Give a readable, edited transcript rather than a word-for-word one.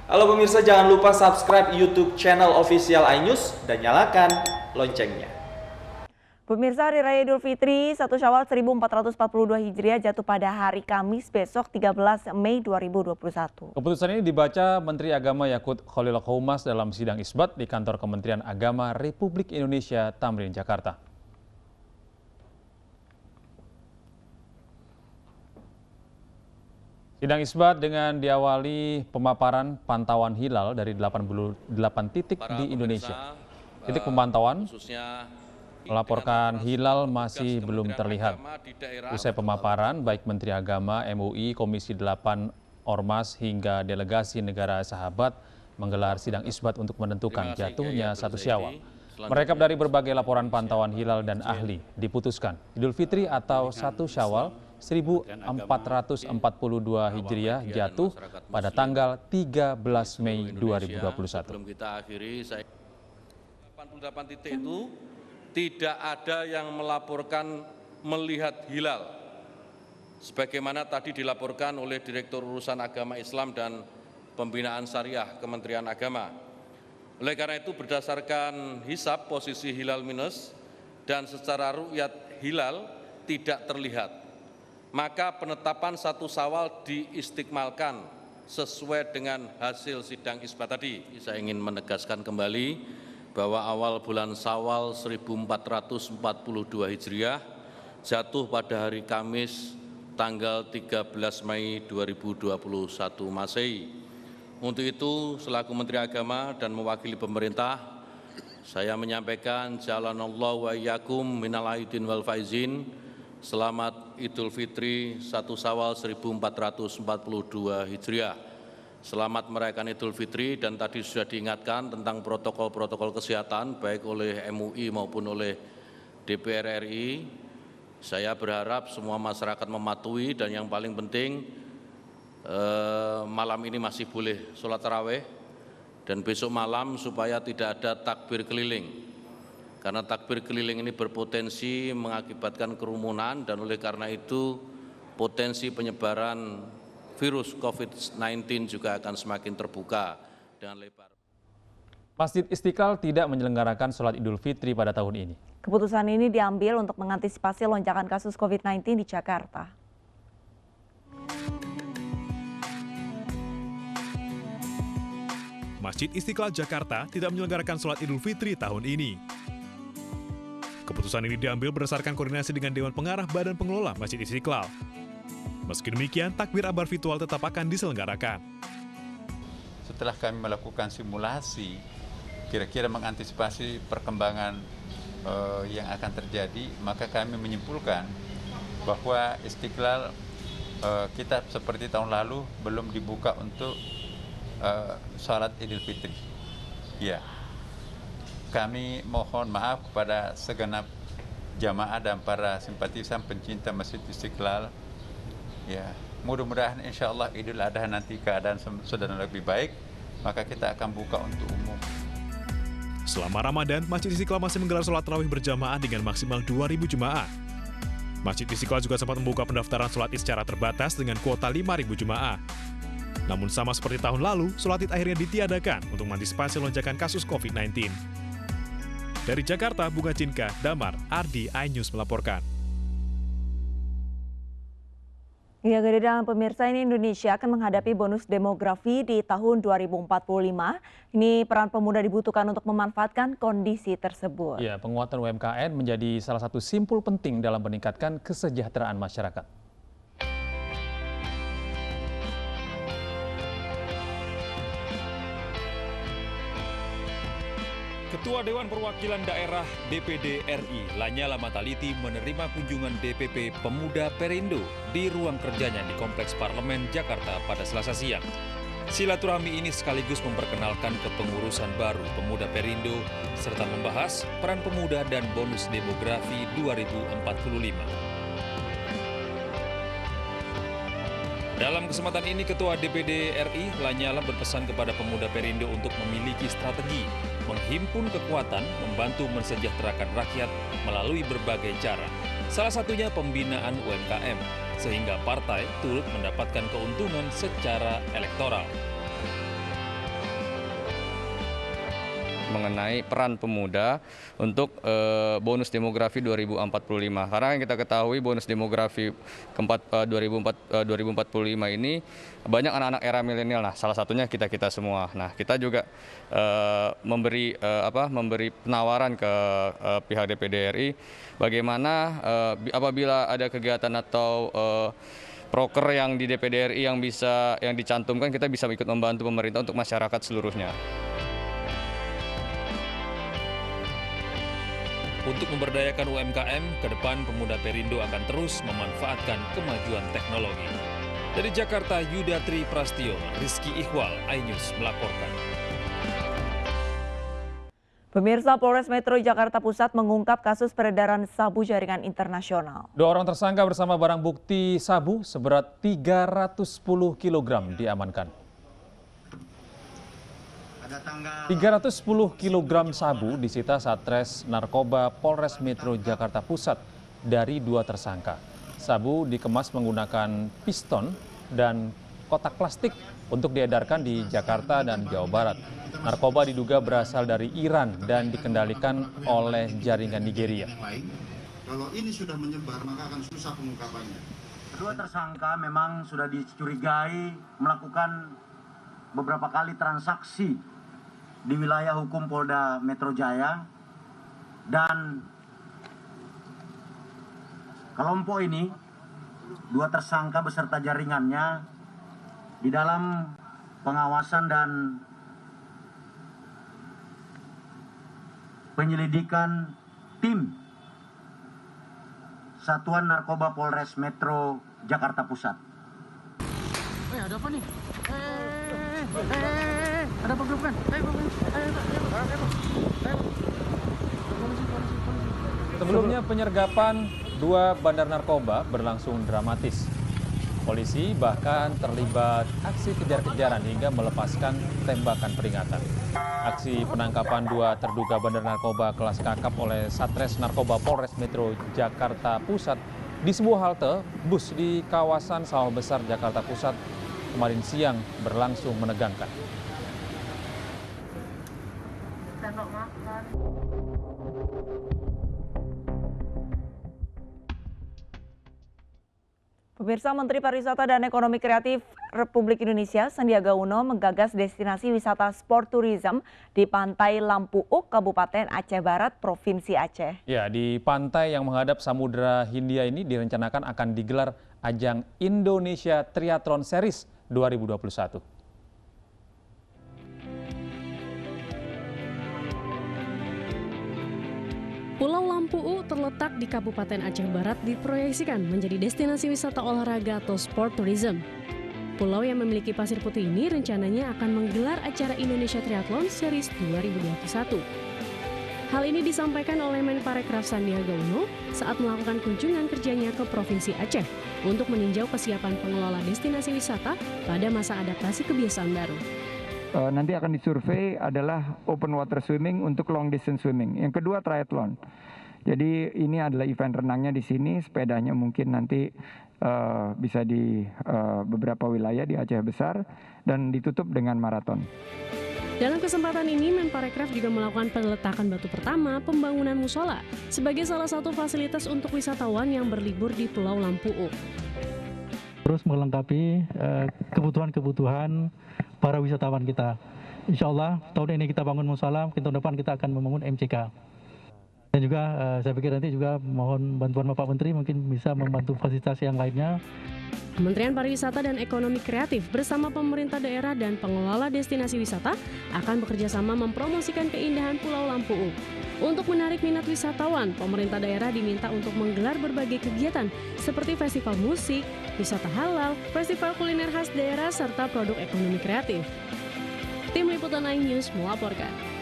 Halo pemirsa, jangan lupa subscribe YouTube channel official iNews dan nyalakan loncengnya. Pemirsa, Hari Raya Idul Fitri 1 Syawal 1442 Hijriah jatuh pada hari Kamis besok 13 Mei 2021. Keputusan ini dibaca Menteri Agama Yakut Khalil Qomas dalam sidang isbat di kantor Kementerian Agama Republik Indonesia, Tamrin, Jakarta. Sidang isbat dengan diawali pemaparan pantauan hilal dari 88 titik di Indonesia. Titik pemantauan melaporkan hilal masih belum terlihat. Usai pemaparan, baik Menteri Agama, MUI, Komisi 8 Ormas hingga delegasi negara sahabat menggelar sidang isbat untuk menentukan jatuhnya 1 Syawal. Merekap dari berbagai laporan pantauan hilal dan ahli, diputuskan Idul Fitri atau 1 Syawal 1442 Hijriah jatuh pada tanggal 13 Mei 2021. 88 titik itu tidak ada yang melaporkan melihat hilal. Sebagaimana tadi dilaporkan oleh Direktur Urusan Agama Islam dan Pembinaan Syariah Kementerian Agama. Oleh karena itu berdasarkan hisab posisi hilal minus dan secara ru'yat hilal tidak terlihat, maka penetapan 1 Syawal diistiqmalkan sesuai dengan hasil sidang isbat tadi. Saya ingin menegaskan kembali bahwa awal bulan Syawal 1442 Hijriah jatuh pada hari Kamis tanggal 13 Mei 2021 Masehi. Untuk itu, selaku Menteri Agama dan mewakili pemerintah, saya menyampaikan jalanallahu wa iyyakum minal aidin wal faizin. Selamat Idul Fitri 1 Syawal 1442 Hijriah. Selamat merayakan Idul Fitri, dan tadi sudah diingatkan tentang protokol-protokol kesehatan baik oleh MUI maupun oleh DPR RI. Saya berharap semua masyarakat mematuhi, dan yang paling penting malam ini masih boleh sholat tarawih, dan besok malam supaya tidak ada takbir keliling. Karena takbir keliling ini berpotensi mengakibatkan kerumunan, dan oleh karena itu potensi penyebaran virus COVID-19 juga akan semakin terbuka dengan lebar. Masjid Istiqlal tidak menyelenggarakan sholat Idul Fitri pada tahun ini. Keputusan ini diambil untuk mengantisipasi lonjakan kasus COVID-19 di Jakarta. Masjid Istiqlal Jakarta tidak menyelenggarakan sholat Idul Fitri tahun ini. Keputusan ini diambil berdasarkan koordinasi dengan Dewan Pengarah Badan Pengelola Masjid Istiqlal. Meski demikian, takbir akbar virtual tetap akan diselenggarakan. Setelah kami melakukan simulasi, kira-kira mengantisipasi perkembangan yang akan terjadi, maka kami menyimpulkan bahwa Istiqlal kita seperti tahun lalu belum dibuka untuk salat Idul Fitri. Ya, kami mohon maaf kepada segenap jamaah dan para simpatisan pencinta Masjid Istiqlal. Ya, mudah-mudahan insya Allah Idul Adha nanti keadaan sudah lebih baik, maka kita akan buka untuk umum. Selama Ramadan, Masjid Istiqlal masih menggelar sholat tarawih berjamaah dengan maksimal 2.000 jemaah. Masjid Istiqlal juga sempat membuka pendaftaran sholat id secara terbatas dengan kuota 5.000 jemaah. Namun sama seperti tahun lalu, sholat id akhirnya ditiadakan untuk mengantisipasi lonjakan kasus COVID-19. Dari Jakarta, Bunga Cinka, Damar, Ardi, iNews melaporkan. Ya, dan pemirsa, ini Indonesia akan menghadapi bonus demografi di tahun 2045. Ini peran pemuda dibutuhkan untuk memanfaatkan kondisi tersebut. Ya, penguatan UMKM menjadi salah satu simpul penting dalam meningkatkan kesejahteraan masyarakat. Ketua Dewan Perwakilan Daerah DPD RI Lanyala Mataliti menerima kunjungan DPP Pemuda Perindo di ruang kerjanya di Kompleks Parlemen Jakarta pada Selasa siang. Silaturahmi ini sekaligus memperkenalkan kepengurusan baru Pemuda Perindo serta membahas peran pemuda dan bonus demografi 2045. Dalam kesempatan ini, Ketua DPD RI Lanyala berpesan kepada pemuda Perindo untuk memiliki strategi, menghimpun kekuatan, membantu mensejahterakan rakyat melalui berbagai cara. Salah satunya pembinaan UMKM, sehingga partai turut mendapatkan keuntungan secara elektoral. mengenai peran pemuda untuk bonus demografi 2045. Karena yang kita ketahui bonus demografi 2045 ini banyak anak-anak era milenial. Nah, salah satunya kita semua. Nah, kita juga memberi penawaran ke pihak DPD RI bagaimana apabila ada kegiatan atau proker yang di DPD RI yang dicantumkan, kita bisa ikut membantu pemerintah untuk masyarakat seluruhnya. Untuk memberdayakan UMKM, ke depan pemuda Perindo akan terus memanfaatkan kemajuan teknologi. Dari Jakarta, Yudatri Prastio, Rizky Ikhwal, iNews melaporkan. Pemirsa, Polres Metro Jakarta Pusat mengungkap kasus peredaran sabu jaringan internasional. 2 orang tersangka bersama barang bukti sabu seberat 310 kg diamankan. 310 kg sabu disita Satres Narkoba Polres Metro Jakarta Pusat dari 2 tersangka. Sabu dikemas menggunakan piston dan kotak plastik untuk diedarkan di Jakarta dan Jawa Barat. Narkoba diduga berasal dari Iran dan dikendalikan oleh jaringan Nigeria. Kalau ini sudah menyebar, maka akan susah pengungkapannya. Kedua tersangka memang sudah dicurigai melakukan beberapa kali transaksi di wilayah hukum Polda Metro Jaya, dan kelompok ini, 2 tersangka beserta jaringannya di dalam pengawasan dan penyelidikan tim Satuan Narkoba Polres Metro Jakarta Pusat. Ada apa nih? Ada apa grup kan? Sebelumnya penyergapan 2 bandar narkoba berlangsung dramatis. Polisi bahkan terlibat aksi kejar-kejaran hingga melepaskan tembakan peringatan. Aksi penangkapan 2 terduga bandar narkoba kelas kakap oleh Satres Narkoba Polres Metro Jakarta Pusat di sebuah halte bus di kawasan Sawah Besar Jakarta Pusat kemarin siang berlangsung menegangkan. Pemirsa, Menteri Pariwisata dan Ekonomi Kreatif Republik Indonesia Sandiaga Uno menggagas destinasi wisata sport tourism di Pantai Lampuuk, Kabupaten Aceh Barat, Provinsi Aceh. Ya, di pantai yang menghadap Samudra Hindia ini direncanakan akan digelar ajang Indonesia Triathlon Series 2021. Pulau Lampuuk terletak di Kabupaten Aceh Barat diproyeksikan menjadi destinasi wisata olahraga atau sport tourism. Pulau yang memiliki pasir putih ini rencananya akan menggelar acara Indonesia Triathlon Series 2021. Hal ini disampaikan oleh Menparekraf Sandiaga Uno saat melakukan kunjungan kerjanya ke Provinsi Aceh untuk meninjau kesiapan pengelola destinasi wisata pada masa adaptasi kebiasaan baru. Nanti akan disurvei adalah open water swimming untuk long distance swimming. Yang kedua triathlon. Jadi ini adalah event renangnya di sini, sepedanya mungkin nanti bisa di beberapa wilayah di Aceh Besar dan ditutup dengan maraton. Dalam kesempatan ini, Menparekraf juga melakukan peletakan batu pertama pembangunan musola sebagai salah satu fasilitas untuk wisatawan yang berlibur di Pulau Lampuuk. Terus melengkapi kebutuhan-kebutuhan para wisatawan kita. Insya Allah tahun ini kita bangun musola, mungkin tahun depan kita akan membangun MCK. Dan juga saya pikir nanti juga mohon bantuan Bapak Menteri mungkin bisa membantu fasilitas yang lainnya. Kementerian Pariwisata dan Ekonomi Kreatif bersama pemerintah daerah dan pengelola destinasi wisata akan bekerjasama mempromosikan keindahan Pulau Lampuuk. Untuk menarik minat wisatawan, pemerintah daerah diminta untuk menggelar berbagai kegiatan seperti festival musik, wisata halal, festival kuliner khas daerah, serta produk ekonomi kreatif. Tim Liputan iNews melaporkan.